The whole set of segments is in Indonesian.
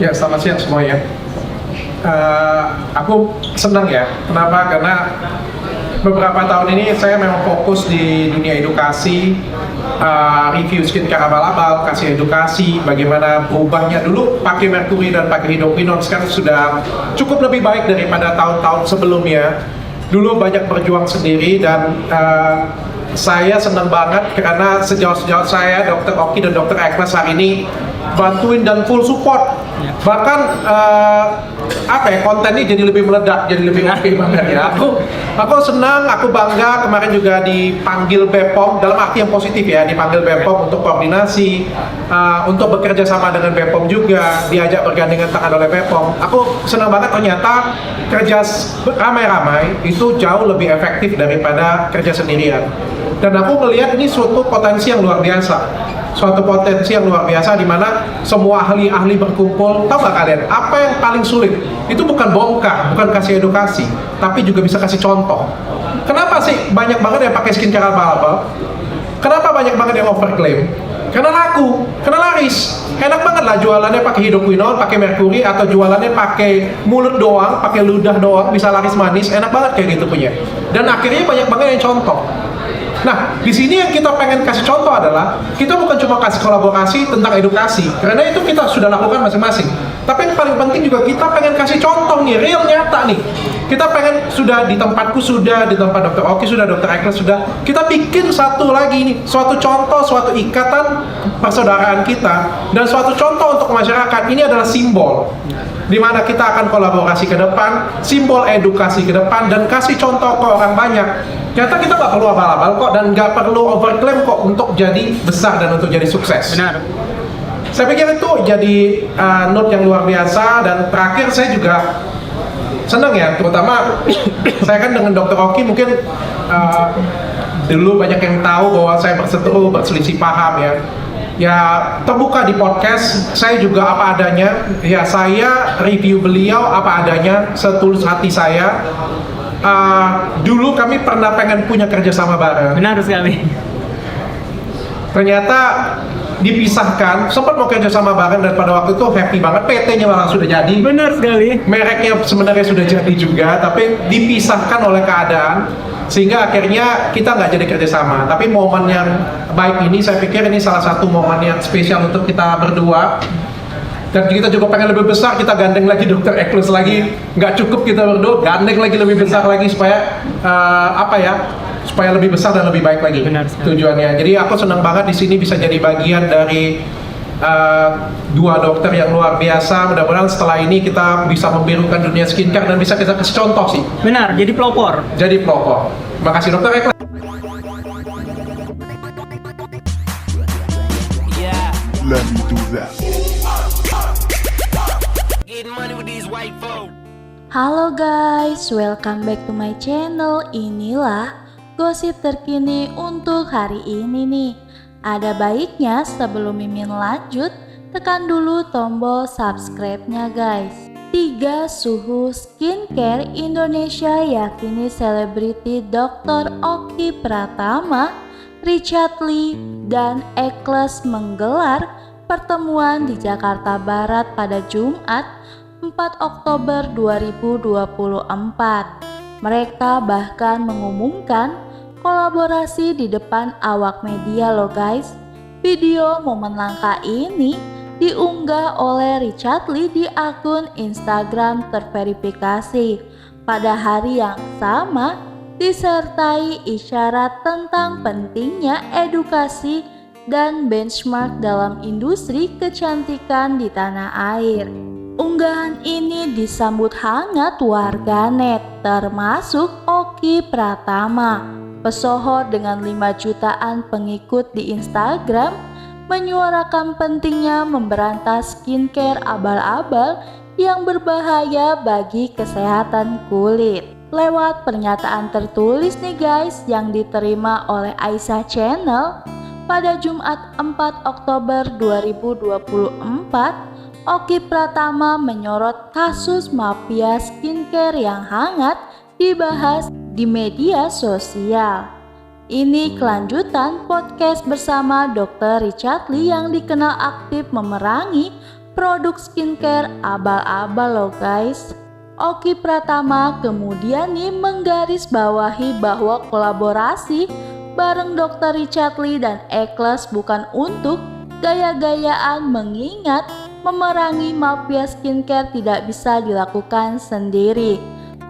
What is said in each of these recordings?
Ya, selamat siang semuanya. Aku senang ya. Kenapa? Karena beberapa tahun ini saya memang fokus di dunia edukasi, review skincare abal-abal, kasih edukasi bagaimana berubahnya. Dulu pakai merkuri dan pakai hidroquinone, sekarang sudah cukup lebih baik daripada tahun-tahun sebelumnya. Dulu banyak berjuang sendiri dan saya senang banget karena sejauh saya, Dr. Oki dan Dr. Eklas hari ini bantuin dan full support. Bahkan kontennya jadi lebih meledak, jadi lebih oke banget ya. Aku senang, aku bangga. Kemarin juga dipanggil BPOM dalam arti yang positif ya, dipanggil BPOM untuk koordinasi, untuk bekerja sama dengan BPOM juga, diajak bergandengan tangan oleh BPOM. Aku senang banget ternyata kerja ramai-ramai itu jauh lebih efektif daripada kerja sendirian. Dan aku melihat ini suatu potensi yang luar biasa. Suatu potensi yang luar biasa di mana semua ahli-ahli berkumpul. Tahu nggak kalian, apa yang paling sulit? Itu bukan bongkar, bukan kasih edukasi, tapi juga bisa kasih contoh. Kenapa sih banyak banget yang pakai skincare abal-abal? Kenapa banyak banget yang overclaim? Karena laku, karena laris. Enak banget lah jualannya pakai hidroquinone, pakai merkuri, atau jualannya pakai mulut doang, pakai ludah doang, bisa laris manis. Enak banget kayak gitu punya. Dan akhirnya banyak banget yang contoh. Nah, di sini yang kita pengen kasih contoh adalah kita bukan cuma kasih kolaborasi tentang edukasi, karena itu kita sudah lakukan masing-masing. Tapi yang paling penting juga kita pengen kasih contoh nih, real nyata nih. Kita pengen sudah di tempatku sudah, di tempat Dr. Oki sudah, Dr. Eklas sudah. Kita bikin satu lagi nih, suatu contoh, suatu ikatan persaudaraan kita dan suatu contoh untuk masyarakat. Ini adalah simbol di mana kita akan kolaborasi ke depan, simbol edukasi ke depan dan kasih contoh ke orang banyak. Ternyata kita nggak perlu abal-abal kok dan nggak perlu overclaim kok untuk jadi besar dan untuk jadi sukses. Benar. Saya pikir itu jadi note yang luar biasa. Dan terakhir saya juga senang ya, terutama saya kan dengan Dr. Oki mungkin dulu banyak yang tahu bahwa saya berselisih paham ya. Ya terbuka di podcast, saya juga apa adanya. Ya saya review beliau apa adanya, setulus hati saya. Dulu kami pernah pengen punya kerjasama bareng. Benar sekali. Ternyata dipisahkan, sempat mau kerjasama bareng dan pada waktu itu happy banget, PT-nya malah sudah jadi. Benar sekali. Mereknya sebenarnya sudah jadi juga, tapi dipisahkan oleh keadaan sehingga akhirnya kita nggak jadi kerjasama. Tapi momen yang baik ini, saya pikir ini salah satu momen yang spesial untuk kita berdua. Dan kita juga pengen lebih besar, kita gandeng lagi Dr. Eklas lagi. Nggak cukup kita berdua, gandeng lagi lebih besar lagi supaya supaya lebih besar dan lebih baik lagi. Benar sekali. Tujuannya. Jadi aku senang banget di sini bisa jadi bagian dari dua dokter yang luar biasa. Mudah-mudahan setelah ini kita bisa membirukan dunia skincare dan bisa kita kasih contoh sih. Benar, jadi pelopor. Jadi pelopor. Terima kasih Dr. Eklas. Let me do that. Halo guys, welcome back to my channel. Inilah gosip terkini untuk hari ini nih. Ada baiknya sebelum Mimin lanjut, tekan dulu tombol subscribe-nya guys. 3 suhu skincare Indonesia yakini selebriti Dr. Oki Pratama, Richard Lee, dan Eklas menggelar pertemuan di Jakarta Barat pada Jumat 4 Oktober 2024. Mereka bahkan mengumumkan kolaborasi di depan awak media loh guys. Video momen langka ini diunggah oleh Richard Lee di akun Instagram terverifikasi pada hari yang sama, disertai isyarat tentang pentingnya edukasi dan benchmark dalam industri kecantikan di tanah air. Unggahan ini disambut hangat warganet, termasuk Oki Pratama. Pesohor dengan 5 jutaan pengikut di Instagram menyuarakan pentingnya memberantas skincare abal-abal yang berbahaya bagi kesehatan kulit. Lewat pernyataan tertulis nih guys yang diterima oleh Aisyah Channel pada Jumat 4 Oktober 2024, Oki Pratama menyorot kasus mafia skincare yang hangat dibahas di media sosial. Ini kelanjutan podcast bersama Dr. Richard Lee yang dikenal aktif memerangi produk skincare abal-abal loh guys. Oki Pratama kemudian nih menggarisbawahi bahwa kolaborasi bareng Dr. Richard Lee dan Ekles bukan untuk gaya-gayaan, mengingat memerangi mafia skincare tidak bisa dilakukan sendiri.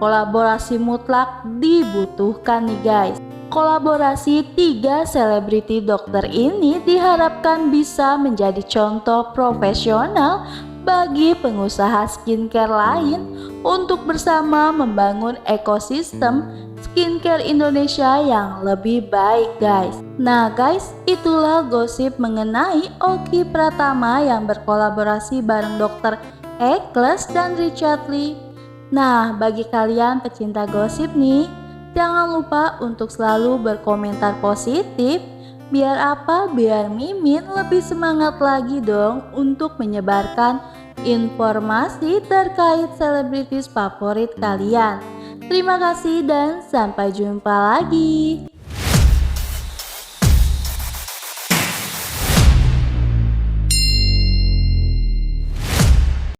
Kolaborasi mutlak dibutuhkan nih guys. Kolaborasi 3 selebriti dokter ini diharapkan bisa menjadi contoh profesional bagi pengusaha skincare lain untuk bersama membangun ekosistem skincare Indonesia yang lebih baik guys. Nah guys, itulah gosip mengenai Oki Pratama yang berkolaborasi bareng Dr. Ekles dan Richard Lee. Nah, bagi kalian pecinta gosip nih, jangan lupa untuk selalu berkomentar positif. Biar apa? Biar Mimin lebih semangat lagi dong untuk menyebarkan informasi terkait selebritis favorit kalian. Terima kasih dan sampai jumpa lagi.